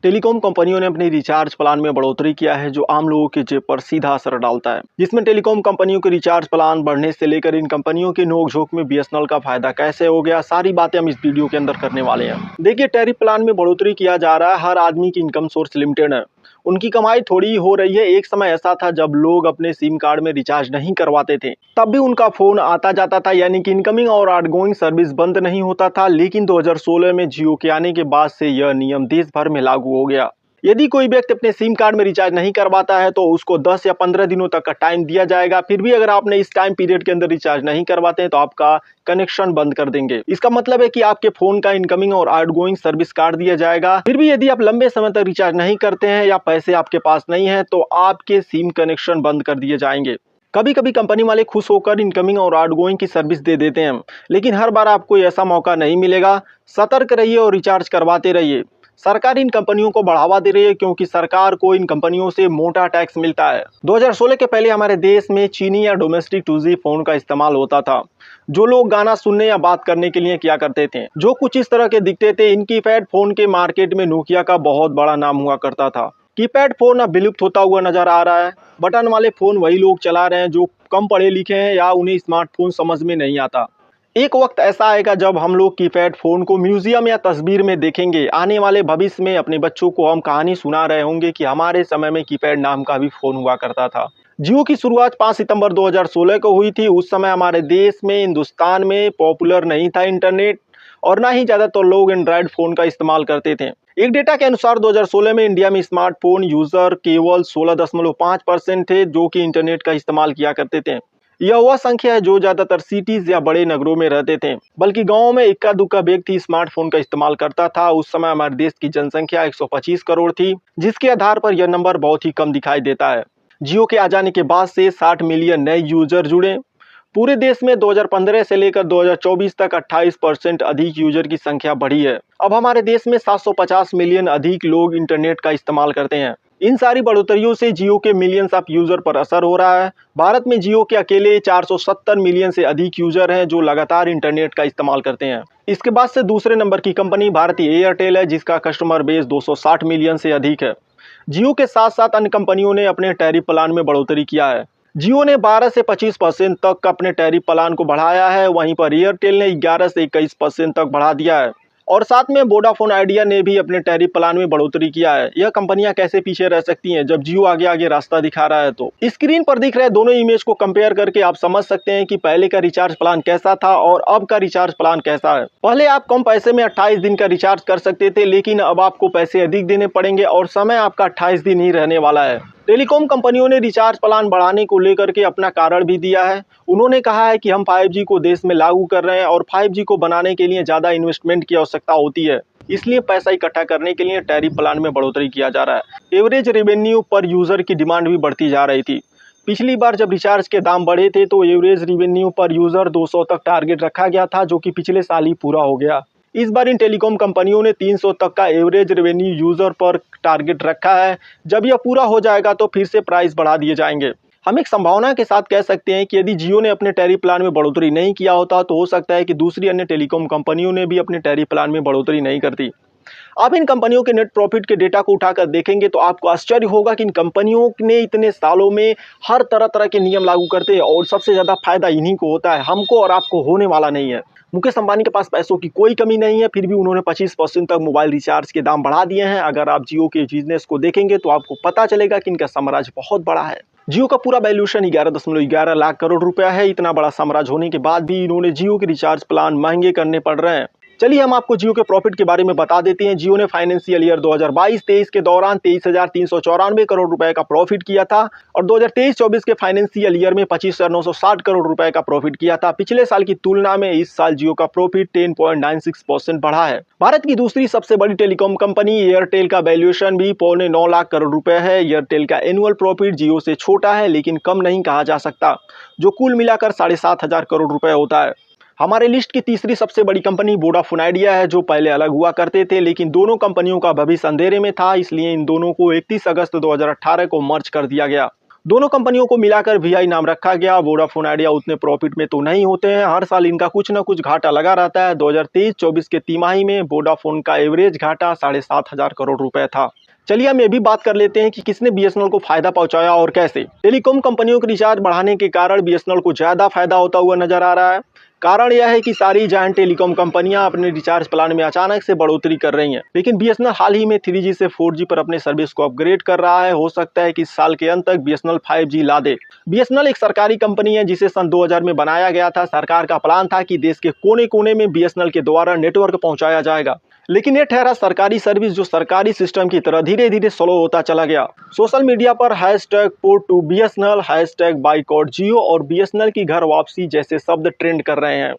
Telecom कंपनियों ने अपनी रिचार्ज प्लान में बढ़ोतरी किया है जो आम लोगों के जेब पर सीधा असर डालता है। जिसमें टेलीकॉम कंपनियों के रिचार्ज प्लान बढ़ने से लेकर इन कंपनियों की नोकझोंक में बीएसएनएल का फायदा कैसे हो गया, सारी बातें हम इस वीडियो के अंदर करने वाले हैं। देखिए, टैरिफ प्लान में बढ़ोतरी किया जा रहा है। हर आदमी की इनकम सोर्स लिमिटेड है, उनकी कमाई थोड़ी हो रही है। एक समय ऐसा था जब लोग अपने सिम कार्ड में रिचार्ज नहीं करवाते थे, तब भी उनका फोन आता जाता था, यानी कि इनकमिंग और आउटगोइंग सर्विस बंद नहीं होता था। लेकिन 2016 में जियो के आने के बाद से यह नियम देश भर में लागू हो गया। यदि कोई व्यक्ति अपने सिम कार्ड में रिचार्ज नहीं करवाता है तो उसको 10 या 15 दिनों तक का टाइम दिया जाएगा। फिर भी अगर आपने इस टाइम पीरियड के अंदर रिचार्ज नहीं करवाते हैं तो आपका कनेक्शन बंद कर देंगे। इसका मतलब है कि आपके फोन का इनकमिंग और आउटगोइंग सर्विस काट दिया जाएगा। फिर भी यदि आप लंबे समय तक रिचार्ज नहीं करते हैं या पैसे आपके पास नहीं है तो आपके सिम कनेक्शन बंद कर दिए जाएंगे। कभी कभी कंपनी वाले खुश होकर इनकमिंग और आउटगोइंग की सर्विस दे देते हैं, लेकिन हर बार आपको ऐसा मौका नहीं मिलेगा। सतर्क रहिए और रिचार्ज करवाते रहिए। सरकार इन कंपनियों को बढ़ावा दे रही है क्योंकि सरकार को इन कंपनियों से मोटा टैक्स मिलता है। 2016 के पहले हमारे देश में चीनी या डोमेस्टिक 2G फोन का इस्तेमाल होता था, जो लोग गाना सुनने या बात करने के लिए किया करते थे, जो कुछ इस तरह के दिखते थे। इन कीपैड फोन के मार्केट में नोकिया का बहुत बड़ा नाम हुआ करता था। कीपैड फोन अब विलुप्त होता हुआ नजर आ रहा है। बटन वाले फोन वही लोग चला रहे हैं जो कम पढ़े लिखे हैं या उन्हें स्मार्टफोन समझ में नहीं आता। एक वक्त ऐसा आएगा जब हम लोग कीपैड फोन को म्यूजियम या तस्वीर में देखेंगे। आने वाले भविष्य में अपने बच्चों को हम कहानी सुना रहे होंगे कि हमारे समय में कीपैड नाम का भी फोन हुआ करता था। जियो की शुरुआत 5 सितंबर 2016 को हुई थी। उस समय हमारे देश में, हिंदुस्तान में पॉपुलर नहीं था इंटरनेट, और ना ही ज्यादातर लोग एंड्रॉयड फोन का इस्तेमाल करते थे। एक डेटा के अनुसार 2016 में इंडिया में स्मार्टफोन यूजर केवल 16.5% थे जो कि इंटरनेट का इस्तेमाल किया करते थे। यह वह संख्या है जो ज्यादातर सिटीज या बड़े नगरों में रहते थे, बल्कि गांवों में इक्का दुक्का व्यक्ति स्मार्टफोन का इस्तेमाल करता था। उस समय हमारे देश की जनसंख्या 125 करोड़ थी, जिसके आधार पर यह नंबर बहुत ही कम दिखाई देता है। जियो के आ जाने के बाद से 60 मिलियन नए यूजर जुड़े। पूरे देश में 2015 से लेकर 2024 तक 28% अधिक यूजर की संख्या बढ़ी है। अब हमारे देश में 750 मिलियन अधिक लोग इंटरनेट का इस्तेमाल करते हैं। इन सारी बढ़ोतरियों से जियो के मिलियंस ऑफ यूजर पर असर हो रहा है। भारत में जियो के अकेले 470 मिलियन से अधिक यूजर हैं जो लगातार इंटरनेट का इस्तेमाल करते हैं। इसके बाद से दूसरे नंबर की कंपनी भारतीय एयरटेल है, जिसका कस्टमर बेस 260 मिलियन से अधिक है। जियो के साथ साथ अन्य कंपनियों ने अपने टैरिफ प्लान में बढ़ोतरी किया है। जियो ने 12 से 25% तक अपने टैरिफ प्लान को बढ़ाया है, वहीं पर एयरटेल ने 11 से 21% तक बढ़ा दिया है। और साथ में वोडाफोन आइडिया ने भी अपने टैरिफ प्लान में बढ़ोतरी किया है। यह कंपनियां कैसे पीछे रह सकती हैं जब जियो आगे आगे रास्ता दिखा रहा है। तो स्क्रीन पर दिख रहे दोनों इमेज को कंपेयर करके आप समझ सकते हैं कि पहले का रिचार्ज प्लान कैसा था और अब का रिचार्ज प्लान कैसा है। पहले आप कम पैसे में 28 दिन का रिचार्ज कर सकते थे, लेकिन अब आपको पैसे अधिक देने पड़ेंगे और समय आपका 28 दिन ही रहने वाला है। टेलीकॉम कंपनियों ने रिचार्ज प्लान बढ़ाने को लेकर के अपना कारण भी दिया है। उन्होंने कहा है कि हम 5G को देश में लागू कर रहे हैं और 5G को बनाने के लिए ज्यादा इन्वेस्टमेंट की आवश्यकता होती है, इसलिए पैसा इकट्ठा करने के लिए टैरिफ प्लान में बढ़ोतरी किया जा रहा है। एवरेज रेवेन्यू पर यूजर की डिमांड भी बढ़ती जा रही थी। पिछली बार जब रिचार्ज के दाम बढ़े थे तो एवरेज रेवेन्यू पर यूजर 200 तक टारगेट रखा गया था, जो कि पिछले साल ही पूरा हो गया। इस बार इन टेलीकॉम कंपनियों ने 300 तक का एवरेज रेवेन्यू यूजर पर टारगेट रखा है। जब यह पूरा हो जाएगा तो फिर से प्राइस बढ़ा दिए जाएंगे। हम एक संभावना के साथ कह सकते हैं कि यदि जियो ने अपने टैरिफ प्लान में बढ़ोतरी नहीं किया होता तो हो सकता है कि दूसरी अन्य टेलीकॉम कंपनियों ने भी अपने टैरिफ प्लान में बढ़ोतरी नहीं करती। आप इन कंपनियों के नेट प्रॉफिट के डेटा को उठाकर देखेंगे तो आपको आश्चर्य होगा कि इन कंपनियों ने इतने सालों में हर तरह तरह के नियम लागू करते हैं और सबसे ज्यादा फायदा इन्हीं को होता है, हमको और आपको होने वाला नहीं है। मुकेश अंबानी के पास पैसों की कोई कमी नहीं है, फिर भी उन्होंने 25% तक मोबाइल रिचार्ज के दाम बढ़ा दिए हैं। अगर आप जियो के बिजनेस को देखेंगे तो आपको पता चलेगा कि इनका साम्राज्य बहुत बड़ा है। जियो का पूरा वैल्यूएशन 11.11 लाख करोड़ रुपया है। इतना बड़ा साम्राज्य होने के बाद भी इन्होंने जियो के रिचार्ज प्लान महंगे करने पड़ रहे हैं। चलिए हम आपको जियो के प्रॉफिट के बारे में बता देते हैं। जियो ने फाइनेंशियल ईयर 2022-23 के दौरान 23,394 करोड़ रुपए का प्रॉफिट किया था और 2023-24 के फाइनेंशियल ईयर में 25,960 करोड़ रुपए का प्रॉफिट किया था। पिछले साल की तुलना में इस साल जियो का प्रॉफिट 10.96% बढ़ा है। भारत की दूसरी सबसे बड़ी टेलीकॉम कंपनी एयरटेल का वैल्यूएशन भी 9.25 लाख करोड़ रुपए है। एयरटेल का एनुअल प्रॉफिट जियो से छोटा है, लेकिन कम नहीं कहा जा सकता, जो कुल मिलाकर 7,500 करोड़ रुपए होता है। हमारे लिस्ट की तीसरी सबसे बड़ी कंपनी वोडाफोन आइडिया है, जो पहले अलग हुआ करते थे, लेकिन दोनों कंपनियों का भविष्य अंधेरे में था, इसलिए इन दोनों को 31 अगस्त 2018 को मर्ज कर दिया गया। दोनों कंपनियों को मिलाकर वीआई नाम रखा गया। वोडाफोन आइडिया उतने प्रॉफिट में तो नहीं होते हैं, हर साल इनका कुछ ना कुछ घाटा लगा रहता है। 2023-24 के तिमाही में वोडाफोन का एवरेज घाटा 7,500 करोड़ रुपए था। चलिए हम ये भी बात कर लेते हैं कि किसने बीएसएनएल को फायदा पहुंचाया और कैसे। टेलीकॉम कंपनियों के रिचार्ज बढ़ाने के कारण बीएसएनएल को ज्यादा फायदा होता हुआ नजर आ रहा है। कारण यह है कि सारी जायंट टेलीकॉम कंपनियां अपने रिचार्ज प्लान में अचानक से बढ़ोतरी कर रही हैं, लेकिन बीएसएनएल हाल ही में 3G से 4G पर अपने सर्विस को अपग्रेड कर रहा है। हो सकता है कि इस साल के अंत तक बीएसएनएल 5G ला दे। बीएसएनएल एक सरकारी कंपनी है जिसे सन 2000 में बनाया गया था। सरकार का प्लान था कि देश के कोने कोने में बीएसएनएल के द्वारा नेटवर्क पहुंचाया जाएगा, लेकिन यह ठहरा सरकारी सर्विस जो सरकारी सिस्टम की तरह धीरे धीरे स्लो होता चला गया। सोशल मीडिया पर #PortToBSNL, #BoycottJio और बीएसएनएल की घर वापसी जैसे शब्द ट्रेंड कर रहे हैं।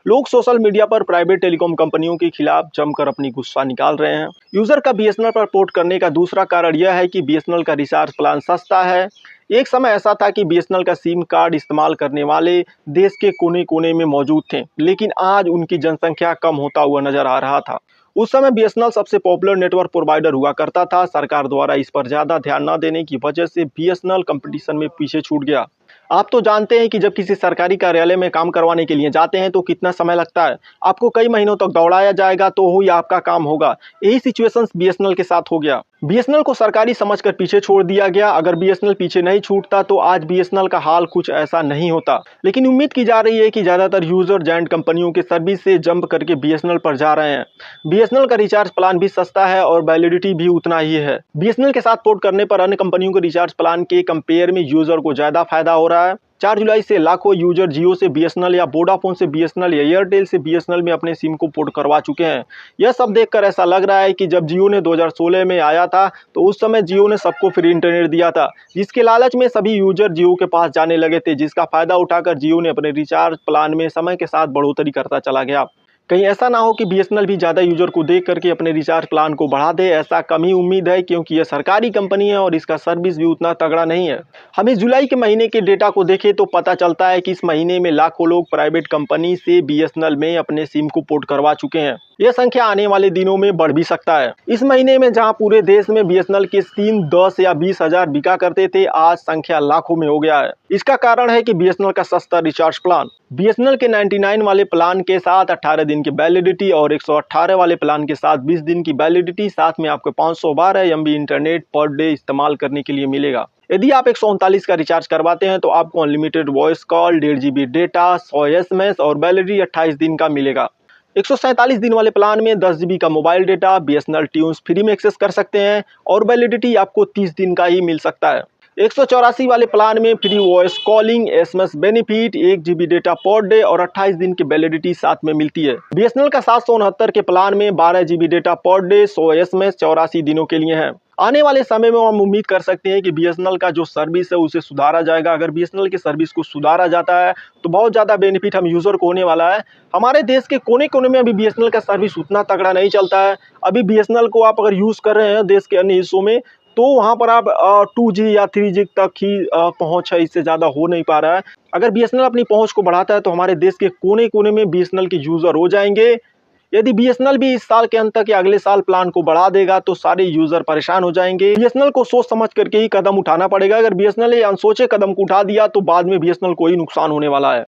लोग सोशल मीडिया पर प्राइवेट टेलीकॉम कंपनियों के खिलाफ जमकर अपनी गुस्सा निकाल रहे हैं। यूजर का बीएसएनएल पर पोर्ट करने का दूसरा कारण यह है कि बीएसएनएल का रिचार्ज प्लान सस्ता है। एक समय ऐसा था कि बीएसएनएल का सिम कार्ड इस्तेमाल करने वाले देश के कोने कोने में मौजूद थे, लेकिन आज उनकी जनसंख्या कम होता हुआ नजर आ रहा था। उस समय बीएसएनएल सबसे पॉपुलर नेटवर्क प्रोवाइडर हुआ करता था। सरकार द्वारा इस पर ज्यादा ध्यान न देने की वजह से बीएसएनएल कंपटीशन में पीछे छूट गया। आप तो जानते हैं कि जब किसी सरकारी कार्यालय में काम करवाने के लिए जाते हैं तो कितना समय लगता है। आपको कई महीनों तक दौड़ाया जाएगा तो ही आपका काम होगा। यही सिचुएशन बीएसएनएल के साथ हो गया। बीएसएनएल को सरकारी समझकर पीछे छोड़ दिया गया। अगर बीएसएनएल पीछे नहीं छूटता तो आज बीएसएनएल का हाल कुछ ऐसा नहीं होता। लेकिन उम्मीद की जा रही है कि ज्यादातर यूजर जायंट कंपनियों के सर्विस से जंप करके बीएसएनएल पर जा रहे हैं। बीएसएनएल का रिचार्ज प्लान भी सस्ता है और वैलिडिटी भी उतना ही है। बीएसएनएल के साथ पोर्ट करने पर अन्य कंपनियों के रिचार्ज प्लान के कंपेयर में यूजर को ज्यादा फायदा हो रहा है। 4 जुलाई से लाखों यूजर जियो से बीएसएनएल या वोडाफोन से बीएसएनएल या एयरटेल से बीएसएनएल में अपने सिम को पोर्ट करवा चुके हैं। यह सब देखकर ऐसा लग रहा है कि जब जियो ने 2016 में आया था तो उस समय जियो ने सबको फ्री इंटरनेट दिया था, जिसके लालच में सभी यूजर जियो के पास जाने लगे थे, जिसका फायदा उठाकर जियो ने अपने रिचार्ज प्लान में समय के साथ बढ़ोतरी करता चला गया। कहीं ऐसा ना हो कि बीएसएनएल भी ज्यादा यूजर को देख करके अपने रिचार्ज प्लान को बढ़ा दे, ऐसा कम ही उम्मीद है क्योंकि यह सरकारी कंपनी है और इसका सर्विस भी उतना तगड़ा नहीं है। हम इस जुलाई के महीने के डेटा को देखें तो पता चलता है कि इस महीने में लाखों लोग प्राइवेट कंपनी से बीएसएनएल में अपने सिम को पोर्ट करवा चुके हैं। यह संख्या आने वाले दिनों में बढ़ भी सकता है। इस महीने में जहां पूरे देश में बीएसएनएल के सिम 10 या 20 हजार बिका करते थे, आज संख्या लाखों में हो गया है। इसका कारण है कि बीएसएनएल का सस्ता रिचार्ज प्लान। बीएसएनएल के 99 वाले प्लान के साथ 18 दिन की वैलिडिटी और 118 वाले प्लान के साथ 20 दिन की वैलिडिटी, साथ में आपको 512 MB इंटरनेट पर डे इस्तेमाल करने के लिए मिलेगा। यदि आप 139 का रिचार्ज करवाते हैं तो आपको unlimited voice call, 1.5 GB data, 100 SMS और वैलिडिटी 28 दिन का मिलेगा। 147 दिन वाले प्लान में 10 GB का mobile data, BSNL tunes free में एक्सेस कर सकते हैं और वैलिडिटी आपको 30 दिन का ही मिल सकता है। 184 वाले प्लान में free voice calling, SMS benefit, 1 GB data per day और 28 दिन की वैलिडिटी साथ में मिलती है। बीएसएनएल का 769 के प्लान में 12 GB data per day, 100 SMS 84 दिनों के लिए है। आने वाले समय में हम उम्मीद कर सकते हैं कि बीएसएनएल का जो सर्विस है उसे सुधारा जाएगा। अगर बीएसएनएल की सर्विस को सुधारा जाता है तो बहुत ज़्यादा बेनिफिट हम यूज़र को होने वाला है। हमारे देश के कोने कोने में अभी बीएसएनएल का सर्विस उतना तगड़ा नहीं चलता है। अभी बीएसएनएल को आप अगर यूज़ कर रहे हैं देश के अन्य हिस्सों में तो वहाँ पर आप 2G या 3G तक ही पहुँच है, इससे ज़्यादा हो नहीं पा रहा है। अगर बीएसएनएल अपनी पहुँच को बढ़ाता है तो हमारे देश के कोने कोने में बीएसएनएल के यूज़र हो जाएंगे। यदि बीएसएनएल भी इस साल के अंत तक या अगले साल प्लान को बढ़ा देगा तो सारे यूजर परेशान हो जाएंगे। बीएसएनएल को सोच समझ करके ही कदम उठाना पड़ेगा। अगर बीएसएनएल ये अनसोचे कदम को उठा दिया तो बाद में बीएसएनएल को ही नुकसान होने वाला है।